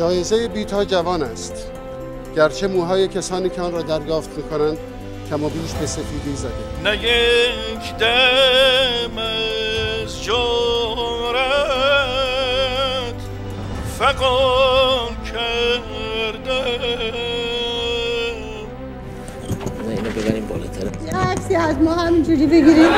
جایزه بیتا جوان است، گرچه موهای کسانی که آن را دریافت می‌کنند کم و بیش به سفیدی زده. نه یک دم از جورت فغان کرده. اینو ببریم بالاتر. یه عکسی از ما همینجوری بگیریم.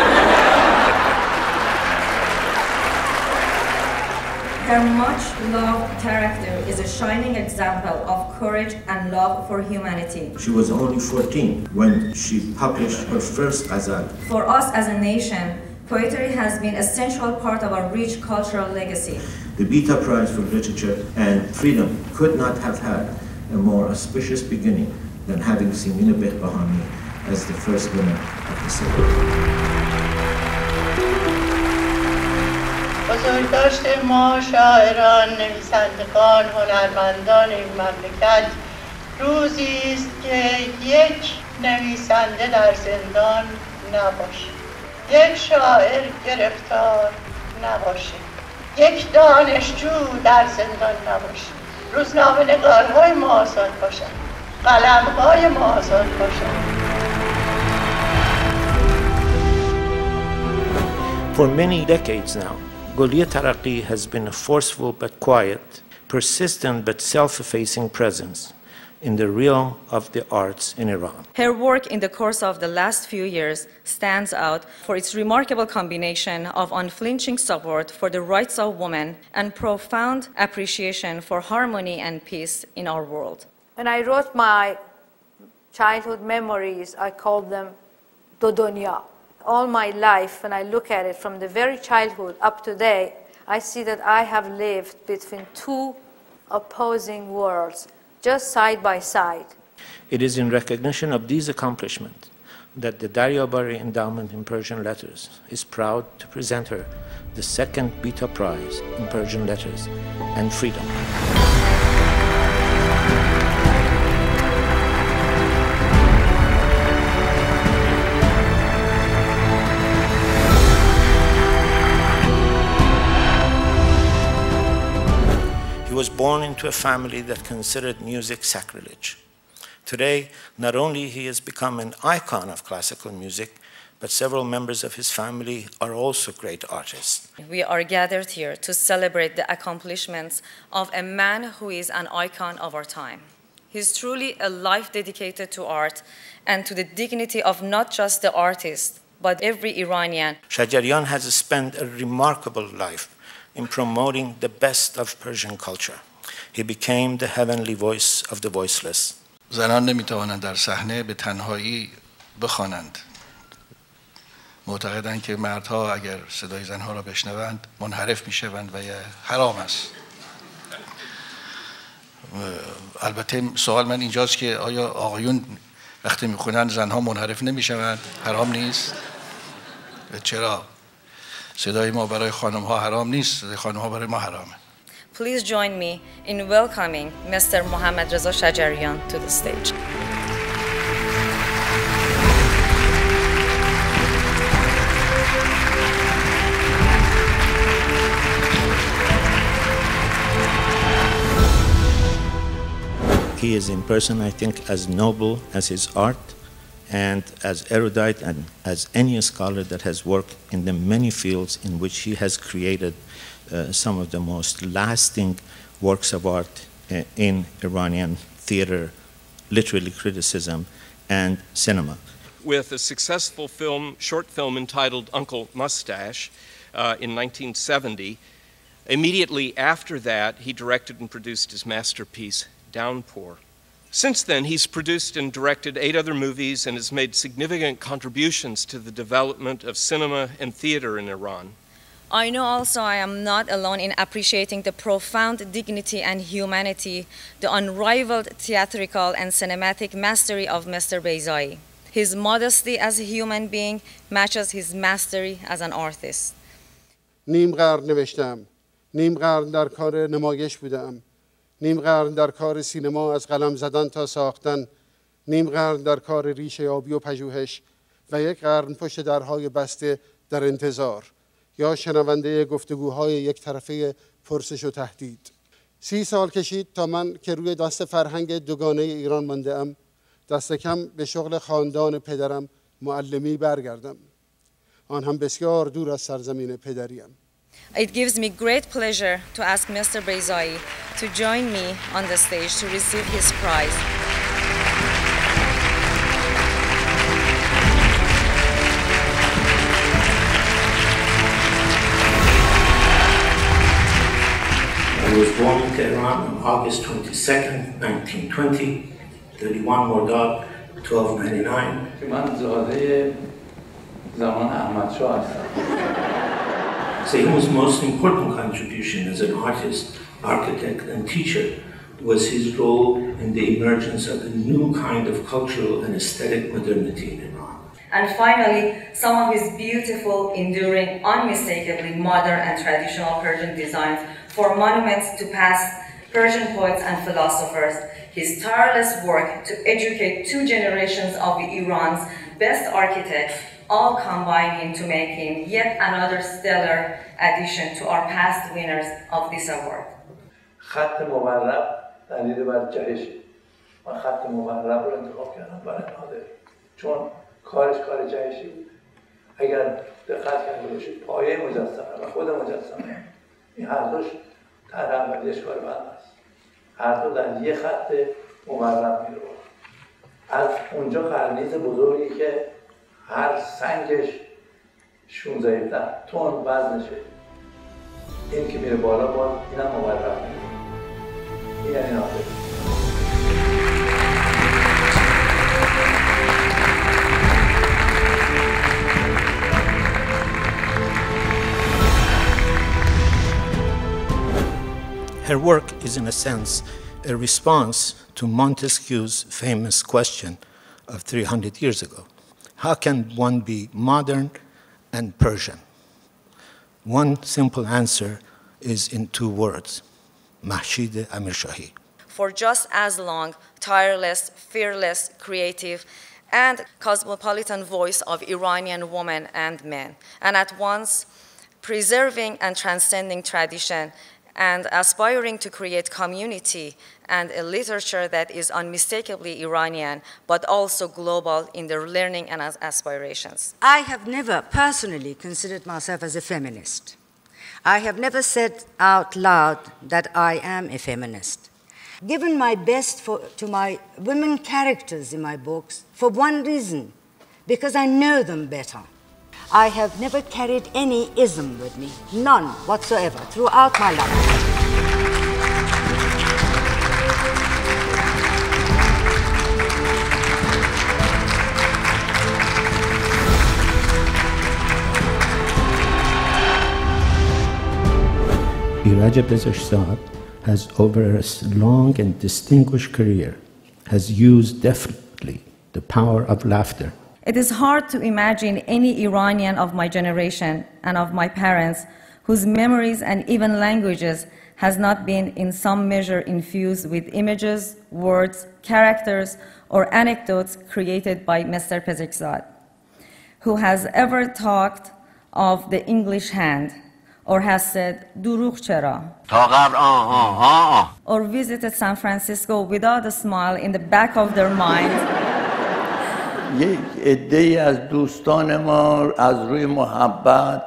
Her much-loved character is a shining example of courage and love for humanity. She was only 14 when she published her first ghazal. For us as a nation, poetry has been an essential part of our rich cultural legacy. The Bita Prize for Literature and Freedom could not have had a more auspicious beginning than having Simina Behbahani as the first winner of the ceremony. بزرگداشت ما شاعران، نویسندگان، هنرمندان این مملکت روزی است که یک نویسنده در زندان نباشه، یک شاعر گرفتار نباشه، یک دانشجو در زندان نباشه، روزنامه‌نگارهای ما آزاد باشند، قلم‌های ما آزاد باشند. For many decades now, Goliya Taraqi has been a forceful but quiet, persistent but self-effacing presence in the realm of the arts in Iran. Her work in the course of the last few years stands out for its remarkable combination of unflinching support for the rights of women and profound appreciation for harmony and peace in our world. When I wrote my childhood memories, I called them Do Dunya. All my life, when I look at it from the very childhood up to today, I see that I have lived between two opposing worlds, just side by side. It is in recognition of these accomplishments that the Daryabari Endowment in Persian Letters is proud to present her the second Bita Prize in Persian Letters and Freedom. He was born into a family that considered music sacrilege. Today, not only he has become an icon of classical music, but several members of his family are also great artists. We are gathered here to celebrate the accomplishments of a man who is an icon of our time. He is truly a life dedicated to art and to the dignity of not just the artist, but every Iranian. Shajarian has spent a remarkable life in promoting the best of Persian culture. He became the heavenly voice of the voiceless. زنان نمیتوانند در صحنه به تنهایی بخوانند. معتقدند که مردها اگر صدای زنها را بشنوند منحرف میشوند و حرام است. البته سوال من اینجاست که آیا آقایون وقتی میخونند زنها منحرف نمیشوند؟ حرام نیست؟ چرا؟ صدای ما برای خانم ها حرام نیست، صدای خانم ها برای ما حرامه. Please join me in welcoming Mr. Mohammad Reza Shajarian to the stage. He is in person, I think, as noble as his art and as erudite and as any scholar that has worked in the many fields in which he has created some of the most lasting works of art in Iranian theater, literary criticism, and cinema. With a successful short film entitled Uncle Mustache in 1970, immediately after that, he directed and produced his masterpiece, Downpour. Since then, he's produced and directed 8 other movies and has made significant contributions to the development of cinema and theater in Iran. I know also I am not alone in appreciating the profound dignity and humanity, the unrivaled theatrical and cinematic mastery of Mr. Beizai. His modesty as a human being matches his mastery as an artist. نیم قرن نوشتم، نیم قرن در کار نمایش بودم، نیم قرن در کار سینما از قلم زدن تا ساختن، نیم قرن در کار ریشه یابی و پژوهش و یک قرن پشت درهای بسته در انتظار یا شنونده گفتگوهای یک طرفه پرسش و تهدید. 30 سال کشید تا من که روی دست فرهنگ دوگانه ایران مانده ام دست کم به شغل خاندان پدرم معلمی برگردم. آن هم بسیار دور از سرزمین پدریم. It gives me great pleasure to ask Mr. Beizai to join me on the stage to receive his prize. He was born in Tehran on August 22nd, 1920, 31 Mordad, 1299. من زاده زمان احمد شاه هستم. Seymour's most important contribution as an artist, architect, and teacher was his role in the emergence of a new kind of cultural and aesthetic modernity in Iran. And finally, some of his beautiful, enduring, unmistakably modern and traditional Persian designs for monuments to past Persian poets and philosophers. His tireless work to educate 2 generations of Iran's best architects, all combined into making yet another stellar addition to our past winners of this award. خط مورب دلیل بر جهشه. من خط مورب رو انتخاب کردم برای نادر چون کارش کار جهشی بود. اگر دقت کرده باشید پایه مجسمه و خود مجسمه این هر دوش در اولیش کار بند است. هر دو در یه خط مورب میرو. از اونجا قرنیز بزرگی که هر سنگش 16 تن وزنشه. این که میره بالا باز اینم مورب میره. این یعنی نادر. Her work is, in a sense, a response to Montesquieu's famous question of 300 years ago. How can one be modern and Persian? One simple answer is in 2 words, Mahshid Amirshahi. For just as long, tireless, fearless, creative, and cosmopolitan voice of Iranian women and men, and at once preserving and transcending tradition and aspiring to create community and a literature that is unmistakably Iranian, but also global in their learning and aspirations. I have never personally considered myself as a feminist. I have never said out loud that I am a feminist. Given my best to my women characters in my books for one reason, because I know them better. I have never carried any ism with me, none whatsoever, throughout my life. Iraja Bezeshzad has, over a long and distinguished career, has used deftly the power of laughter. It is hard to imagine any Iranian of my generation and of my parents whose memories and even languages has not been in some measure infused with images, words, characters, or anecdotes created by Mr. Bezeshzad, who has ever talked of the English hand, or has said, "Durugh chera," or visited San Francisco without a smile in the back of their mind. یک عده‌ای از دوستان ما از روی محبت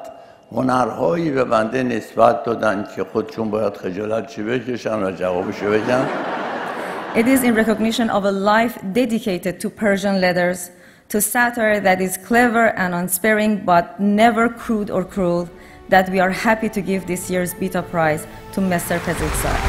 هنرهایی به بنده نسبت دادن که خودشون باید خجالت چی بکشن و جوابشو بگن. It is in recognition of a life dedicated to Persian letters, to satire that is clever and unsparing but never crude or cruel, that we are happy to give this year's Bita Prize to Mr. Bezeshzad.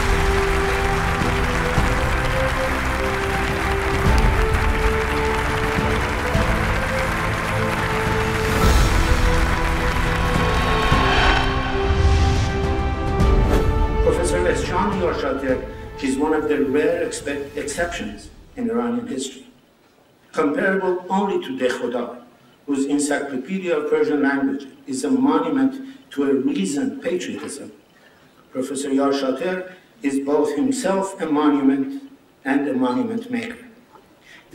Is one of the rare exceptions in Iranian history, comparable only to De Khoda, whose Encyclopedia of Persian Language is a monument to a reasoned patriotism. Professor Yarshater is both himself a monument and a monument maker.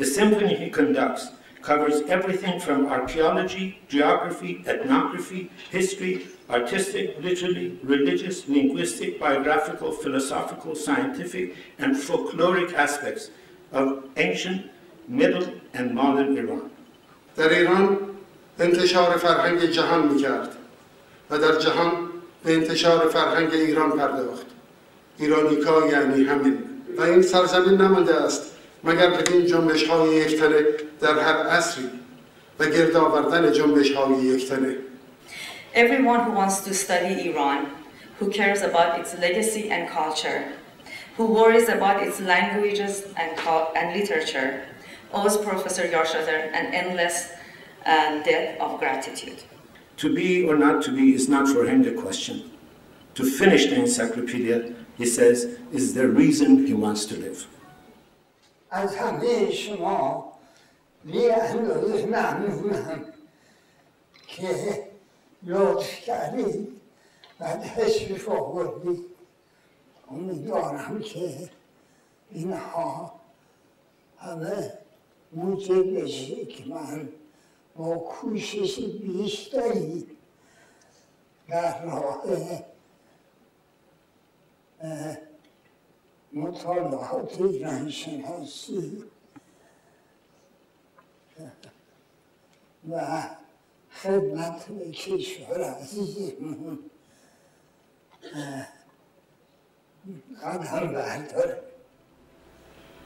The symphony he conducts covers everything from archaeology, geography, ethnography, history, artistic, literary, religious, linguistic, biographical, philosophical, scientific, and folkloric aspects of ancient, middle, and modern Iran. در ایران انتشار فرهنگ جهان می‌کرد و در جهان به انتشار فرهنگ ایران پرداخت. ایرانیکا یعنی همین. و این سرزمین نمانده است مگر بدین جنبش‌های یکتنه در هر عصری و گرد آوردن جنبش‌های یکتنه. Everyone who wants to study Iran, who cares about its legacy and culture, who worries about its languages and literature, owes Professor Yarshater an endless debt of gratitude. To be or not to be is not for him the question. To finish the encyclopedia, he says, is the reason he wants to live. از همه شما بی اندازه ممنونم که لطف کردید و تشریف آوردید. امیدوارم که اینها همه موجب بشه که من با کوشش بیشتری در راه مطالعات ایران شناسی و خدمت به کشور عزیزمون قدم بردارم.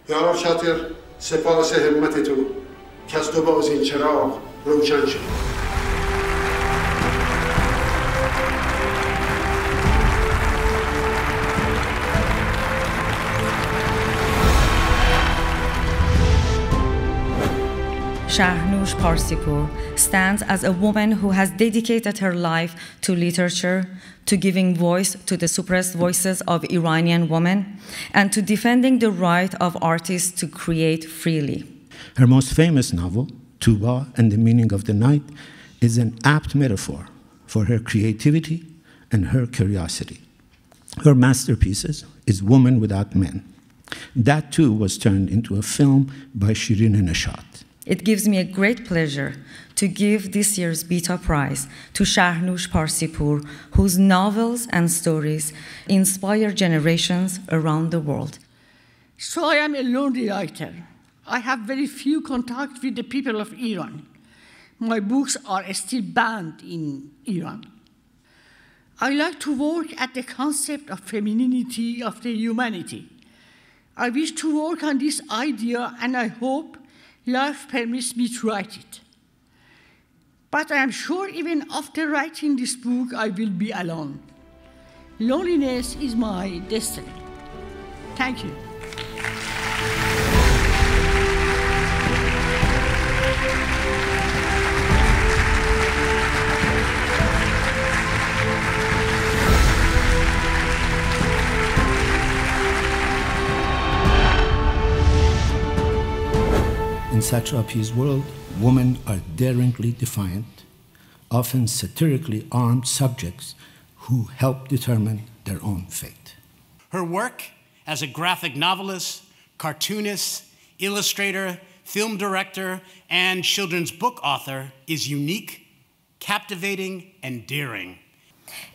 یا شاطر، سپاس همت تو که از تو باز این چراغ روشن شد. Shahnoosh Parsipour stands as a woman who has dedicated her life to literature, to giving voice to the suppressed voices of Iranian women, and to defending the right of artists to create freely. Her most famous novel, Tuba and the Meaning of the Night, is an apt metaphor for her creativity and her curiosity. Her masterpieces is Woman Without Men. That too was turned into a film by Shirin Neshat. It gives me a great pleasure to give this year's Bita Prize to Shahnoosh Parsipour, whose novels and stories inspire generations around the world. So I am a lonely writer. I have very few contact with the people of Iran. My books are still banned in Iran. I like to work at the concept of femininity of the humanity. I wish to work on this idea, and I hope life permits me to write it. But I am sure even after writing this book, I will be alone. Loneliness is my destiny. Thank you. In Satrapi's world, women are daringly defiant, often satirically armed subjects who help determine their own fate. Her work as a graphic novelist, cartoonist, illustrator, film director, and children's book author is unique, captivating, and daring.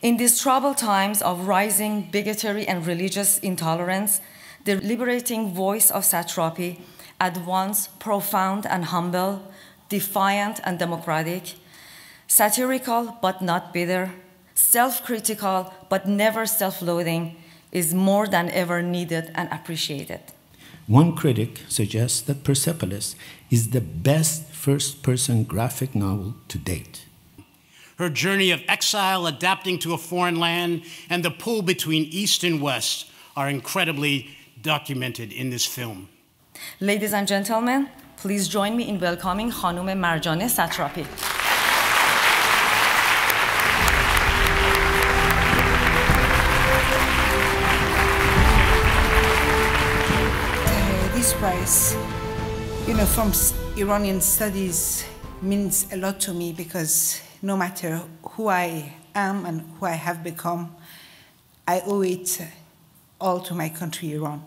In these troubled times of rising bigotry and religious intolerance, the liberating voice of satrapy, at once profound and humble, defiant and democratic, satirical but not bitter, self-critical but never self-loathing, is more than ever needed and appreciated. One critic suggests that Persepolis is the best first-person graphic novel to date. Her journey of exile, adapting to a foreign land, and the pull between East and West are incredibly documented in this film. Ladies and gentlemen, please join me in welcoming Khanum Marjane Satrapi. This prize, from Iranian studies, means a lot to me because no matter who I am and who I have become, I owe it all to my country, Iran.